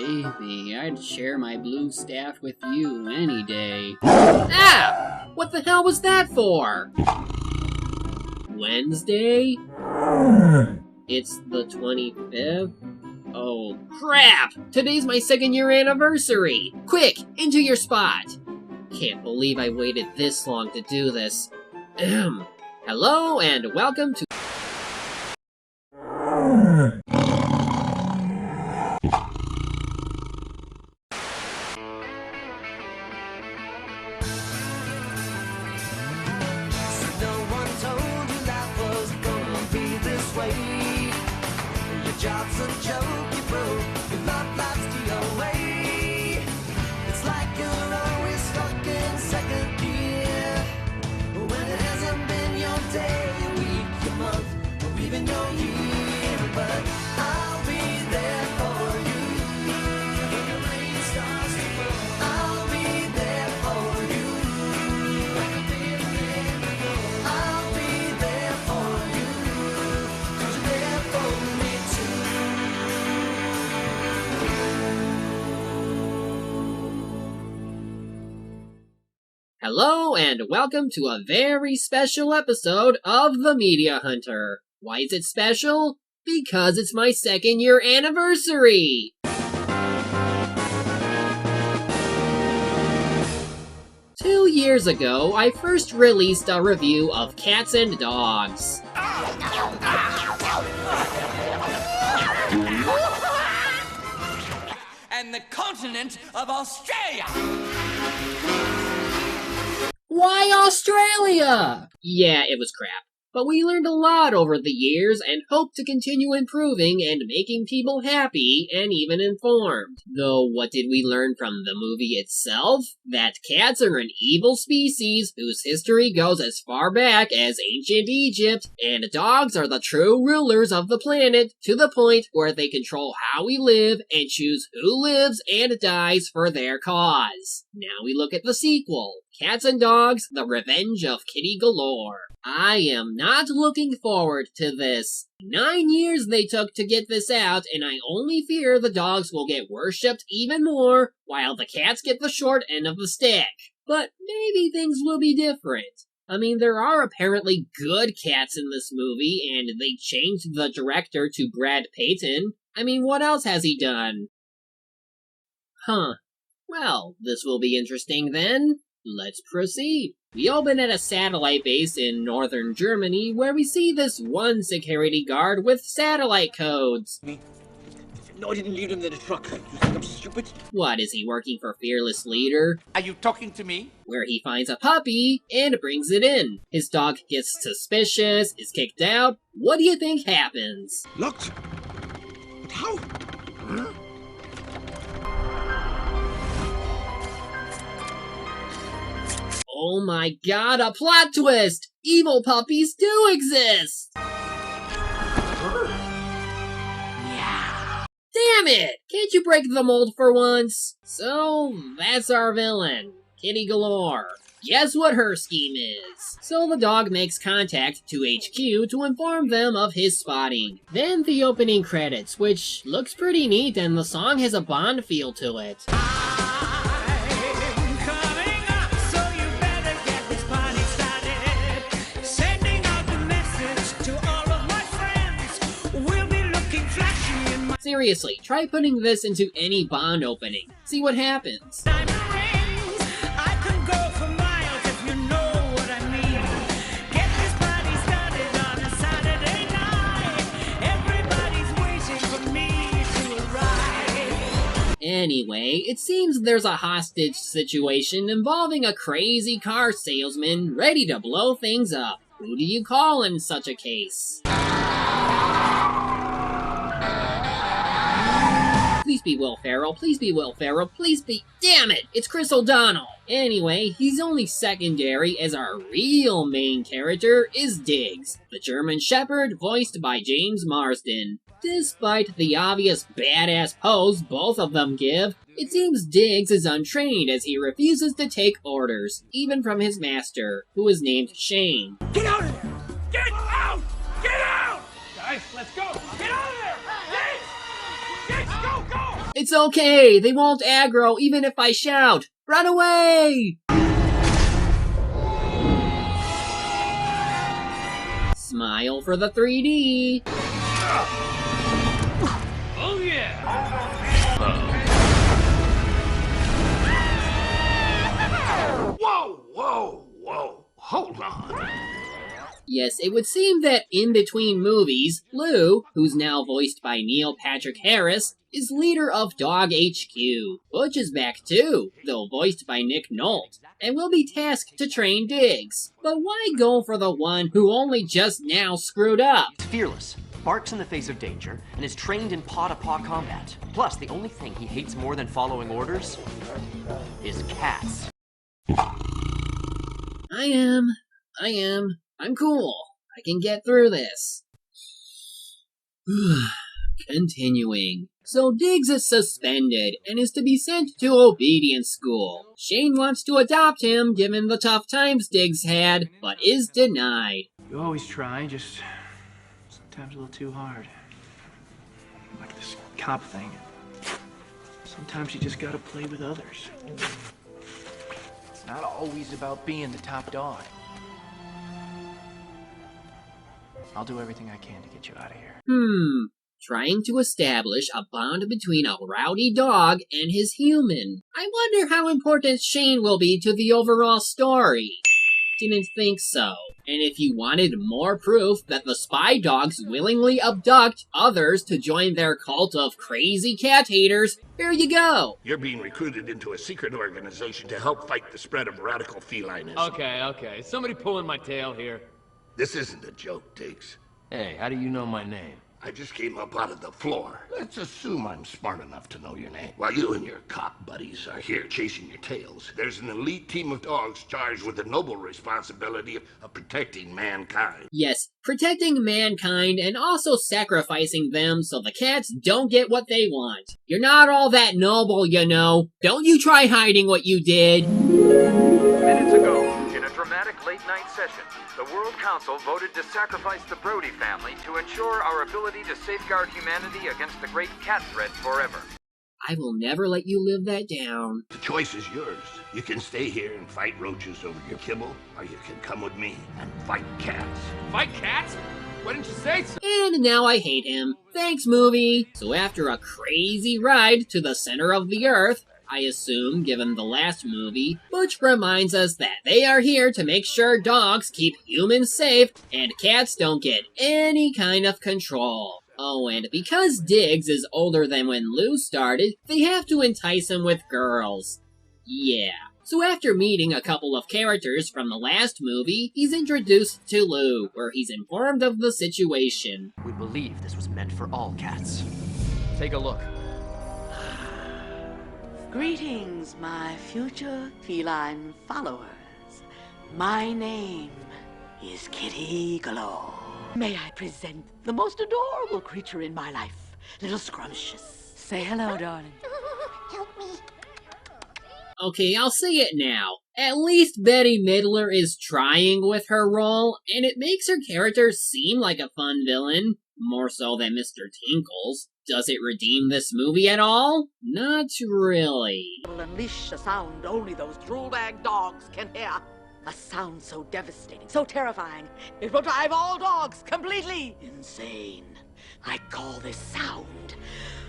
Baby, I'd share my blue staff with you any day. Ah! What the hell was that for? Wednesday? It's the 25th? Oh, crap! Today's my 2nd-year anniversary! Quick, into your spot! Can't believe I waited this long to do this. Hello, and welcome to... Job's a joke, you broke, your love life's the away. It's like you're always stuck in second gear, when it hasn't been your day, your week, your month, or even your year. But I'll be there for you when the rain starts to fall. I'll be there for you when the feeling goes. I'll be there for you 'cause you're there for me too. Hello, and welcome to a very special episode of The Media Hunter. Why is it special? Because it's my 2nd-year anniversary! 2 years ago, I first released a review of Cats and Dogs. And the continent of Australia. Why Australia? Yeah, it was crap. But we learned a lot over the years and hope to continue improving and making people happy and even informed. Though what did we learn from the movie itself? That cats are an evil species whose history goes as far back as ancient Egypt, and dogs are the true rulers of the planet to the point where they control how we live and choose who lives and dies for their cause. Now we look at the sequel. Cats and Dogs, The Revenge of Kitty Galore. I am not looking forward to this. 9 years they took to get this out, and I only fear the dogs will get worshipped even more, while the cats get the short end of the stick. But maybe things will be different. I mean, there are apparently good cats in this movie, and they changed the director to Brad Payton. I mean, what else has he done? Huh. Well, this will be interesting then. Let's proceed. We open at a satellite base in northern Germany where we see this one security guard with satellite codes. No, I didn't leave them in the truck. You think I'm stupid? What, is he working for Fearless Leader? Are you talking to me? Where he finds a puppy and brings it in. His dog gets suspicious, is kicked out. What do you think happens? Locked? But how? Huh? Oh my god, a plot twist! Evil puppies do exist! Damn it! Can't you break the mold for once? So, that's our villain, Kitty Galore. Guess what her scheme is? So the dog makes contact to HQ to inform them of his spotting. Then the opening credits, which looks pretty neat and the song has a Bond feel to it. Seriously, try putting this into any Bond opening. See what happens. Anyway, it seems there's a hostage situation involving a crazy car salesman ready to blow things up. Who do you call in such a case? Please be Will Ferrell, please be Will Ferrell, please be— damn it, it's Chris O'Donnell! Anyway, he's only secondary as our real main character is Diggs, the German Shepherd voiced by James Marsden. Despite the obvious badass pose both of them give, it seems Diggs is untrained as he refuses to take orders, even from his master, who is named Shane. Get out of there! Get out! Get out! Guys, let's go! Get out of there! Diggs! Diggs, go, go! It's okay, they won't aggro even if I shout. Run away! Smile for the 3D. Oh yeah! Whoa, whoa, whoa. Hold on. Yes, it would seem that in between movies, Lou, who's now voiced by Neil Patrick Harris, is leader of Dog HQ. Butch is back too, though voiced by Nick Nolte, and will be tasked to train Diggs. But why go for the one who only just now screwed up? He's fearless, barks in the face of danger, and is trained in paw-to-paw combat. Plus, the only thing he hates more than following orders is cats. I'm cool. I can get through this. Continuing. So Diggs is suspended and is to be sent to obedience school. Shane wants to adopt him given the tough times Diggs had, but is denied. You always try, just sometimes a little too hard. Like this cop thing. Sometimes you just gotta play with others. It's not always about being the top dog. I'll do everything I can to get you out of here. Trying to establish a bond between a rowdy dog and his human. I wonder how important Shane will be to the overall story. Didn't think so. And if you wanted more proof that the spy dogs willingly abduct others to join their cult of crazy cat haters, here you go. You're being recruited into a secret organization to help fight the spread of radical felinism. Okay. Is somebody pulling my tail here? This isn't a joke, Diggs. Hey, how do you know my name? I just came up out of the floor. Let's assume I'm smart enough to know your name. While you and your cop buddies are here chasing your tails, there's an elite team of dogs charged with the noble responsibility of protecting mankind. Yes, protecting mankind and also sacrificing them so the cats don't get what they want. You're not all that noble, you know. Don't you try hiding what you did. Minutes ago, in a dramatic late-night session, the World Council voted to sacrifice the Brody family to ensure our ability to safeguard humanity against the great cat threat forever. I will never let you live that down. The choice is yours. You can stay here and fight roaches over your kibble, or you can come with me and fight cats. Fight cats? Why didn't you say so? And now I hate him. Thanks, movie. So after a crazy ride to the center of the earth, I assume, given the last movie, Butch reminds us that they are here to make sure dogs keep humans safe and cats don't get any kind of control. Oh, and because Diggs is older than when Lou started, they have to entice him with girls. Yeah. So after meeting a couple of characters from the last movie, he's introduced to Lou, where he's informed of the situation. We believe this was meant for all cats. Take a look. Greetings, my future feline followers. My name is Kitty Galore. May I present the most adorable creature in my life, little Scrumptious. Say hello, darling. Help me. Okay, I'll say it now. At least Bette Midler is trying with her role, and it makes her character seem like a fun villain, more so than Mr. Tinkles. Does it redeem this movie at all? Not really. Will unleash a sound only those drool-bag dogs can hear. A sound so devastating, so terrifying, it will drive all dogs completely insane. I call this sound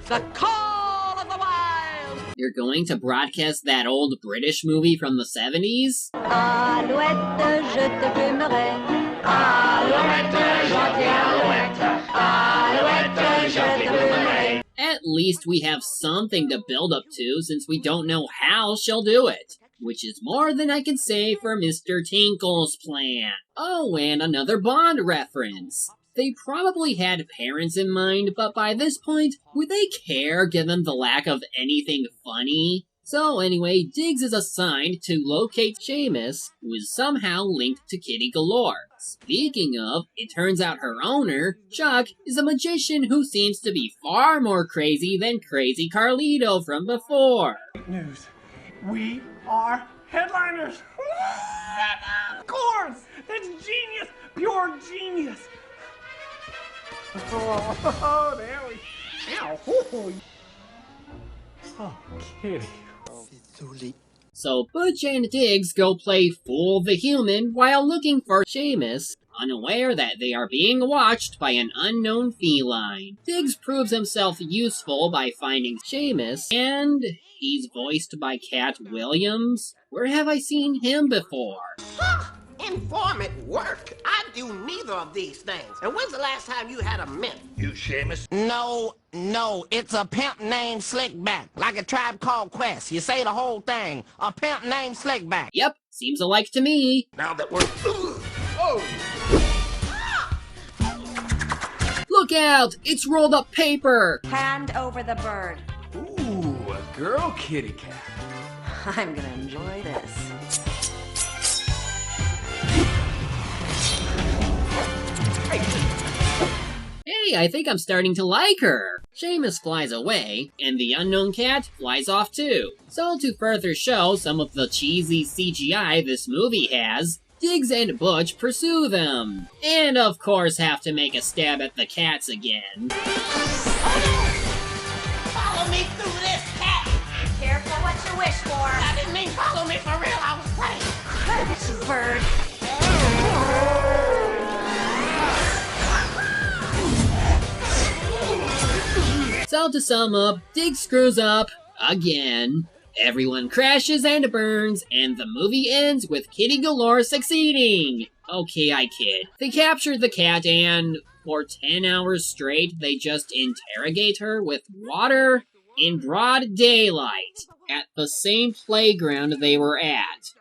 the Call of the Wild. You're going to broadcast that old British movie from the 70s? Alouette, je te plumerai. Alouette, gentille alouette. Alouette, je te plumerai. At least we have something to build up to since we don't know how she'll do it. Which is more than I can say for Mr. Tinkle's plan. Oh, and another Bond reference. They probably had parents in mind, but by this point, would they care given the lack of anything funny? So anyway, Diggs is assigned to locate Seamus, who is somehow linked to Kitty Galore. Speaking of, it turns out her owner, Chuck, is a magician who seems to be far more crazy than Crazy Carlito from before. Great news. We are headliners. Of course! That's genius! Pure genius! Oh, there we... Ow! Oh, Kitty. So Butch and Diggs go play Fool the Human while looking for Seamus, unaware that they are being watched by an unknown feline. Diggs proves himself useful by finding Seamus, and he's voiced by Cat Williams. Where have I seen him before? Informant work. I do neither of these things. And when's the last time you had a mint? You, Seamus? No, it's a pimp named Slickback. Like a Tribe Called Quest. You say the whole thing. A pimp named Slickback. Yep, seems alike to me. Now that we're... Oh! Look out! It's rolled up paper! Hand over the bird. Ooh, a girl kitty cat. I'm gonna enjoy this. Hey, I think I'm starting to like her. Seamus flies away, and the unknown cat flies off too. So to further show some of the cheesy CGI this movie has, Diggs and Butch pursue them. And of course have to make a stab at the cats again. Follow me through this, cat. Careful what you wish for. I didn't mean follow me for real. I was playing. Bird. So to sum up, Diggs screws up again. Everyone crashes and burns, and the movie ends with Kitty Galore succeeding. Okay, I kid. They capture the cat and, for 10 hours straight, they just interrogate her with water in broad daylight at the same playground they were at.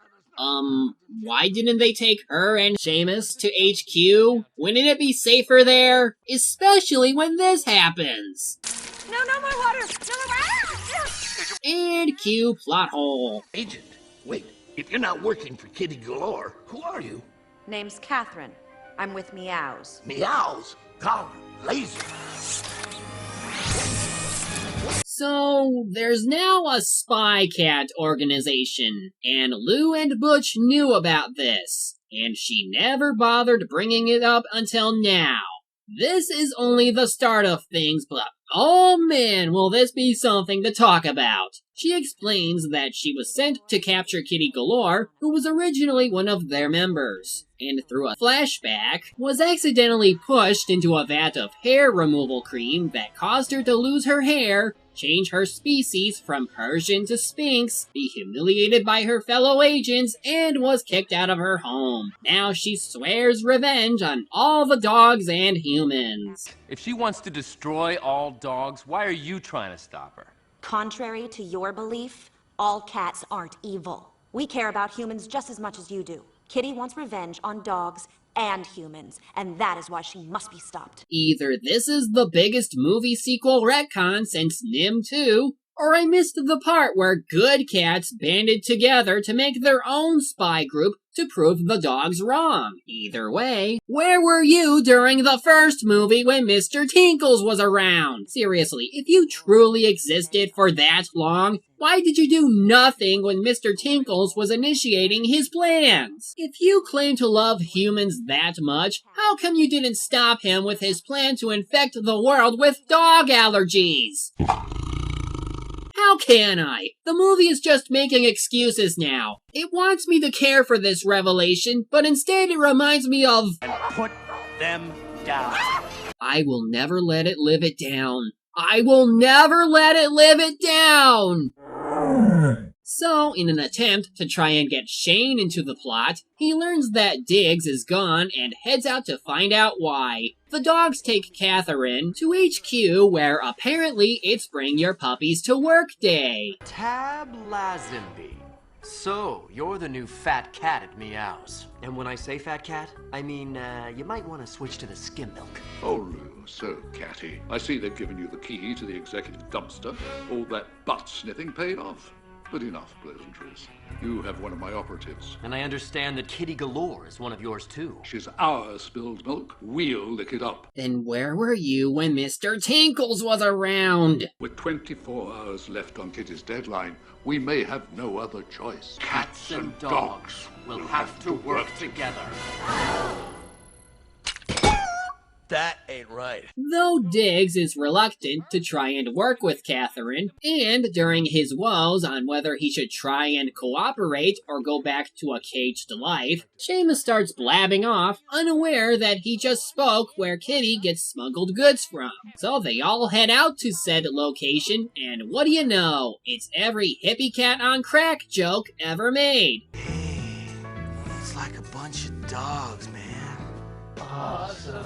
Why didn't they take her and Seamus to HQ? Wouldn't it be safer there? Especially when this happens. No more water! No more water! And cue plot hole. Agent, wait. If you're not working for Kitty Galore, who are you? Name's Catherine. I'm with Meows. Meows? Collar, laser. So, there's now a spy cat organization, and Lou and Butch knew about this, and she never bothered bringing it up until now. This is only the start of things, but oh man, will this be something to talk about. She explains that she was sent to capture Kitty Galore, who was originally one of their members, and through a flashback, was accidentally pushed into a vat of hair removal cream that caused her to lose her hair, change her species from Persian to Sphinx, be humiliated by her fellow agents, and was kicked out of her home. Now she swears revenge on all the dogs and humans. If she wants to destroy all dogs, why are you trying to stop her? Contrary to your belief, all cats aren't evil. We care about humans just as much as you do. Kitty wants revenge on dogs and humans, and that is why she must be stopped. Either this is the biggest movie sequel retcon since Nim 2, or I missed the part where good cats banded together to make their own spy group to prove the dogs wrong. Either way, where were you during the first movie when Mr. Tinkles was around? Seriously, if you truly existed for that long, why did you do nothing when Mr. Tinkles was initiating his plans? If you claim to love humans that much, how come you didn't stop him with his plan to infect the world with dog allergies? How can I? The movie is just making excuses now. It wants me to care for this revelation, but instead it reminds me of... And put them down. I will never let it live it down. I will never let it live it down! So, in an attempt to try and get Shane into the plot, he learns that Diggs is gone and heads out to find out why. The dogs take Catherine to HQ, where apparently it's Bring Your Puppies to Work Day. Tab Lazenby. So, you're the new fat cat at Meows. And when I say fat cat, I mean, you might want to switch to the skim milk. Oh, Lou, so catty. I see they've given you the key to the executive dumpster. All that butt-sniffing paid off. But enough pleasantries. You have one of my operatives. And I understand that Kitty Galore is one of yours, too. She's our spilled milk. We'll lick it up. Then where were you when Mr. Tinkles was around? With 24 hours left on Kitty's deadline, we may have no other choice. Cats and dogs will have to work together. That ain't right. Though Diggs is reluctant to try and work with Catherine, and during his woes on whether he should try and cooperate or go back to a caged life, Seamus starts blabbing off, unaware that he just spoke where Kitty gets smuggled goods from. So they all head out to said location, and what do you know? It's every hippie cat on crack joke ever made. It's like a bunch of dogs, man. Awesome.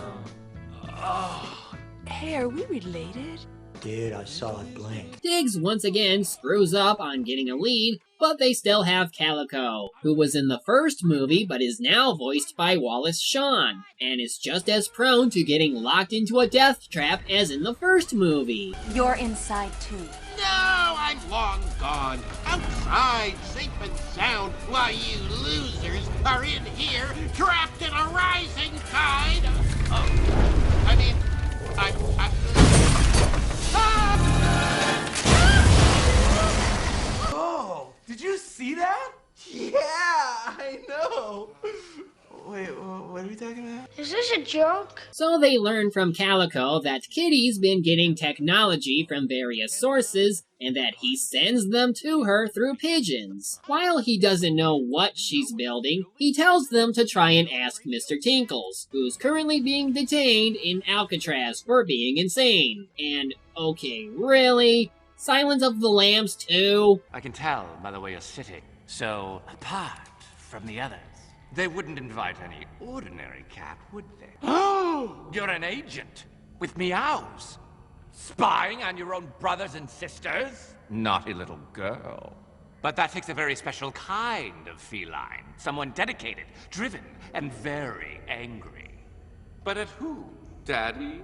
Oh. Hey, are we related? Dude, I saw it blink. Diggs once again screws up on getting a lead, but they still have Calico, who was in the first movie but is now voiced by Wallace Shawn, and is just as prone to getting locked into a death trap as in the first movie. You're inside too. No, I'm long gone. Outside, safe and sound, while you losers are in here, trapped in a rising tide. Oh, did you see that? Yeah, I know. Wait, what are we talking about? Is this a joke? So they learn from Calico that Kitty's been getting technology from various sources, and that he sends them to her through pigeons. While he doesn't know what she's building, he tells them to try and ask Mr. Tinkles, who's currently being detained in Alcatraz for being insane. And, okay, really? Silence of the Lambs too? I can tell by the way you're sitting. So, apart from the others. They wouldn't invite any ordinary cat, would they? Oh! You're an agent with meows. Spying on your own brothers and sisters? Naughty little girl. But that takes a very special kind of feline. Someone dedicated, driven, and very angry. But at who, Daddy?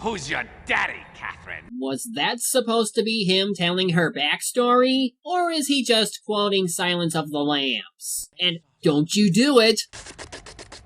Who's your daddy, Catherine? Was that supposed to be him telling her backstory? Or is he just quoting Silence of the Lambs? And don't you do it!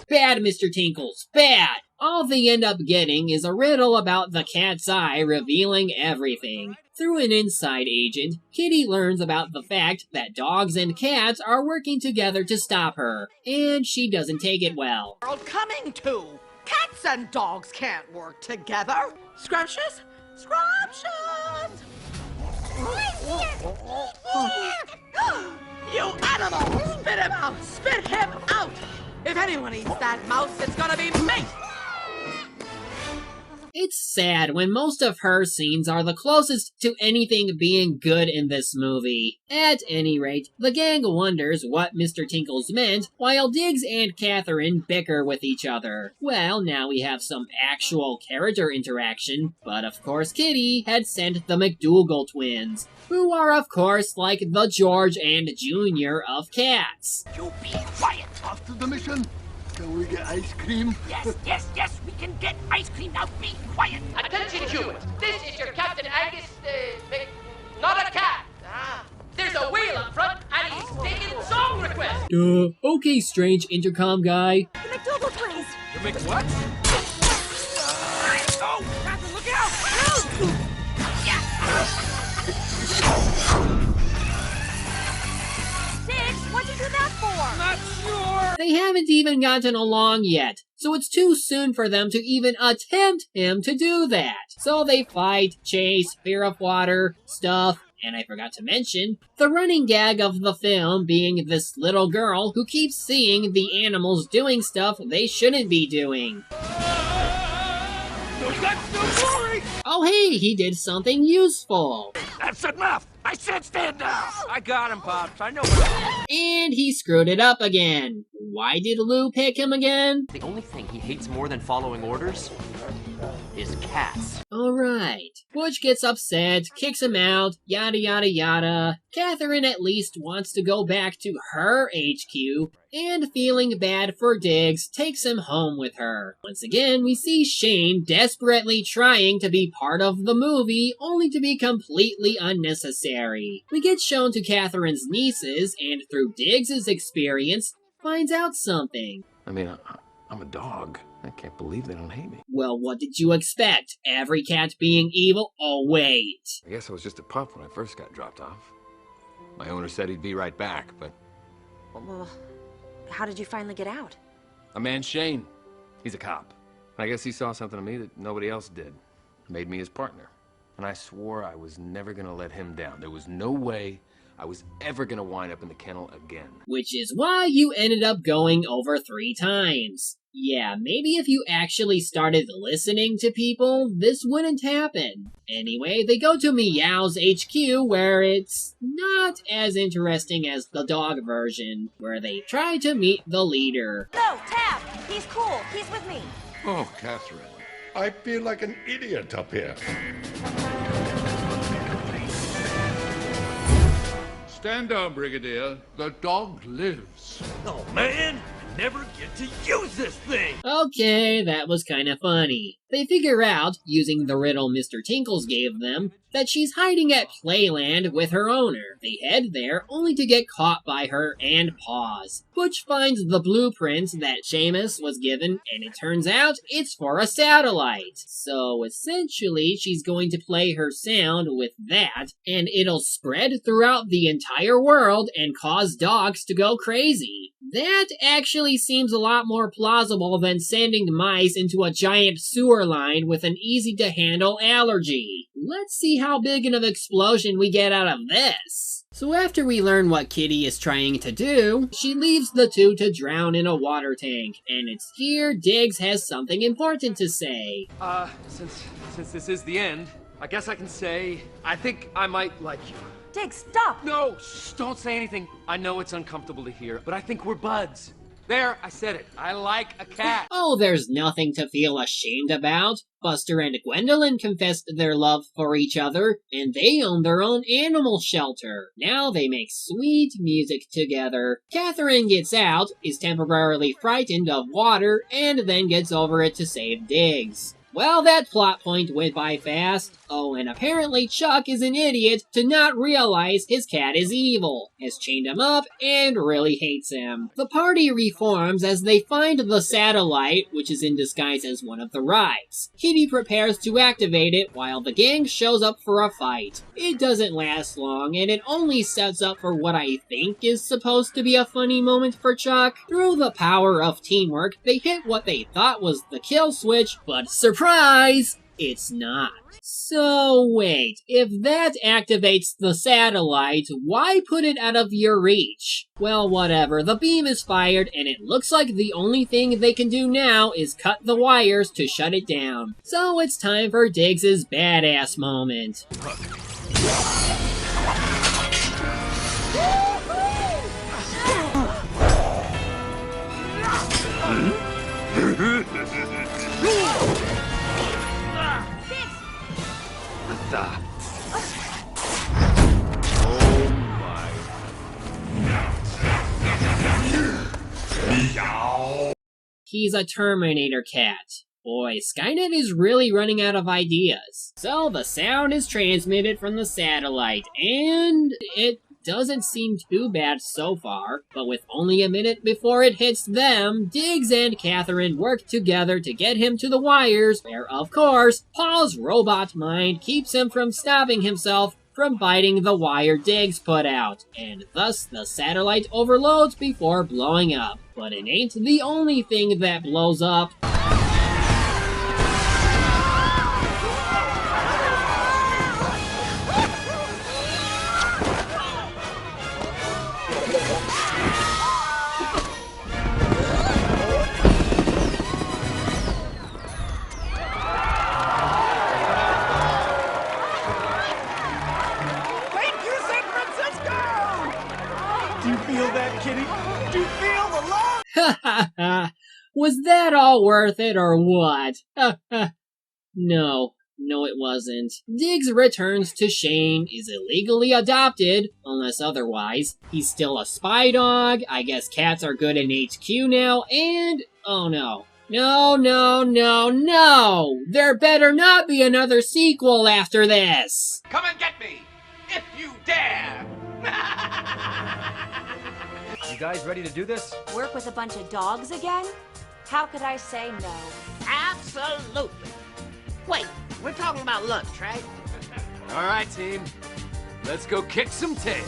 Bad, Mr. Tinkles, bad! All they end up getting is a riddle about the cat's eye revealing everything. Through an inside agent, Kitty learns about the fact that dogs and cats are working together to stop her, and she doesn't take it well. World coming to. Cats and dogs can't work together. Scrumptious? Scrumptious! You animal! Spit him out! Spit him out! If anyone eats that mouse, it's gonna be me! It's sad when most of her scenes are the closest to anything being good in this movie. At any rate, the gang wonders what Mr. Tinkles meant, while Diggs and Catherine bicker with each other. Well, now we have some actual character interaction, but of course Kitty had sent the McDougal twins, who are of course like the George and Junior of cats. You be quiet! After the mission, can we get ice cream? Yes, we can get ice cream. Now be quiet! Attention humans, this is your Captain Angus, not a cat. There's a wheel up front, and he's taking song requests. Okay, strange intercom guy. The McDougal twins! You make what? Oh! Catherine, look out! Diggs, what'd you do that for? Not sure. They haven't even gotten along yet, so it's too soon for them to even attempt him to do that. So they fight, chase, fear of water, stuff, and I forgot to mention, the running gag of the film being this little girl who keeps seeing the animals doing stuff they shouldn't be doing. No guts, no glory. Oh hey, he did something useful. That's enough! I said stand down! I got him, Pops. I know what. And he screwed it up again. Why did Lou pick him again? The only thing he hates more than following orders is cats. Alright. Butch gets upset, kicks him out, yada yada yada. Catherine at least wants to go back to her HQ, and feeling bad for Diggs, takes him home with her. Once again, we see Shane desperately trying to be part of the movie, only to be completely unnecessary. We get shown to Catherine's nieces, and through Diggs' experience, finds out something. I mean, I'm a dog. I can't believe they don't hate me. Well, what did you expect? Every cat being evil? Oh, wait. I guess I was just a pup when I first got dropped off. My owner said he'd be right back, but... Well, how did you finally get out? A man, Shane. He's a cop. I guess he saw something in me that nobody else did. Made me his partner. And I swore I was never gonna let him down. There was no way I was ever gonna wind up in the kennel again. Which is why you ended up going over 3 times. Yeah, maybe if you actually started listening to people, this wouldn't happen. Anyway, they go to Meow's HQ, where it's not as interesting as the dog version, where they try to meet the leader. No, Tab! He's cool. He's with me. Oh, Catherine, I feel like an idiot up here. Stand down, Brigadier. The dog lives. Oh, man! I never get to use this thing! Okay, that was kinda funny. They figure out, using the riddle Mr. Tinkles gave them, that she's hiding at Playland with her owner. They head there only to get caught by her and Paws. Butch finds the blueprints that Seamus was given, and it turns out it's for a satellite. So essentially, she's going to play her sound with that, and it'll spread throughout the entire world and cause dogs to go crazy. That actually seems a lot more plausible than sending mice into a giant sewer line with an easy-to-handle allergy. Let's see how big of an explosion we get out of this. So after we learn what Kitty is trying to do, she leaves the two to drown in a water tank, and it's here Diggs has something important to say. Since this is the end, I guess I can say, I think I might like you. Diggs, stop! No, shh, don't say anything. I know it's uncomfortable to hear, but I think we're buds. There, I said it. I like a cat. Oh, there's nothing to feel ashamed about. Buster and Gwendolyn confessed their love for each other, and they own their own animal shelter. Now they make sweet music together. Catherine gets out, is temporarily frightened of water, and then gets over it to save Diggs. Well, that plot point went by fast. Oh, and apparently Chuck is an idiot to not realize his cat is evil, has chained him up, and really hates him. The party reforms as they find the satellite, which is in disguise as one of the rides. Kitty prepares to activate it while the gang shows up for a fight. It doesn't last long, and it only sets up for what I think is supposed to be a funny moment for Chuck. Through the power of teamwork, they hit what they thought was the kill switch, but surprise! It's not. So wait, if that activates the satellite, why put it out of your reach? Well, whatever, the beam is fired, and it looks like the only thing they can do now is cut the wires to shut it down. So it's time for Diggs' badass moment. He's a Terminator cat. Boy, Skynet is really running out of ideas. So the sound is transmitted from the satellite, and it doesn't seem too bad so far, but with only a minute before it hits them, Diggs and Catherine work together to get him to the wires, where, of course, Paul's robot mind keeps him from stopping himself from biting the wire Diggs put out, and thus the satellite overloads before blowing up. But it ain't the only thing that blows up. Was that all worth it or what? No, it wasn't. Diggs returns to Shane, is illegally adopted, unless otherwise. He's still a spy dog, I guess cats are good in HQ now, and oh no. No! There better not be another sequel after this! Come and get me, if you dare! You guys ready to do this? Work with a bunch of dogs again? How could I say no? Absolutely. Wait, we're talking about lunch, right? All right, team. Let's go kick some tail.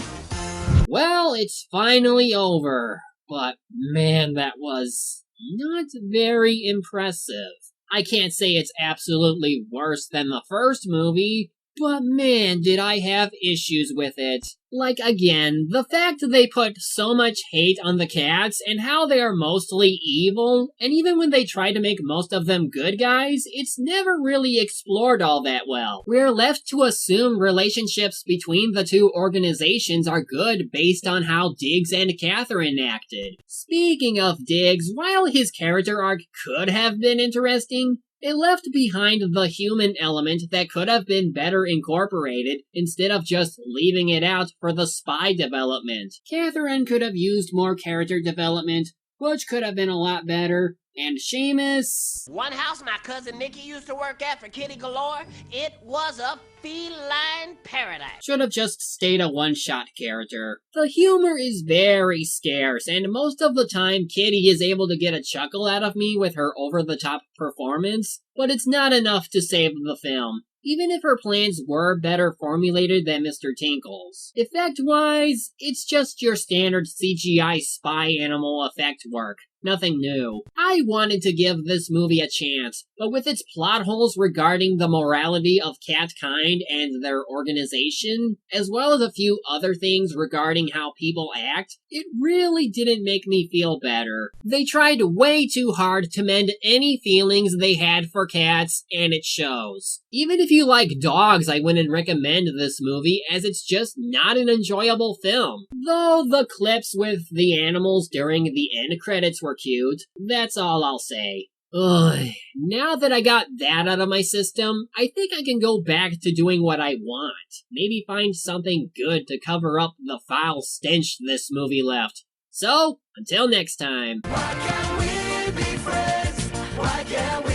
Well, it's finally over. But man, that was not very impressive. I can't say it's absolutely worse than the first movie, but man, did I have issues with it. Like, again, the fact that they put so much hate on the cats and how they are mostly evil, and even when they try to make most of them good guys, it's never really explored all that well. We're left to assume relationships between the two organizations are good based on how Diggs and Catherine acted. Speaking of Diggs, while his character arc could have been interesting, it left behind the human element that could have been better incorporated instead of just leaving it out for the spy development. Catherine could have used more character development, Butch could have been a lot better, and Seamus... One house my cousin Nicky used to work at for Kitty Galore, it was a feline paradise. should have just stayed a one-shot character. The humor is very scarce, and most of the time Kitty is able to get a chuckle out of me with her over-the-top performance, but it's not enough to save the film, even if her plans were better formulated than Mr. Tinkle's. Effect-wise, it's just your standard CGI spy animal effect work. Nothing new. I wanted to give this movie a chance, but with its plot holes regarding the morality of catkind and their organization, as well as a few other things regarding how people act, it really didn't make me feel better. They tried way too hard to mend any feelings they had for cats, and it shows. Even if you like dogs, I wouldn't recommend this movie, as it's just not an enjoyable film. Though the clips with the animals during the end credits were cute, that's all I'll say. Ugh. Now that I got that out of my system, I think I can go back to doing what I want. Maybe find something good to cover up the foul stench this movie left. So, until next time. Why can't we be friends? Why can't we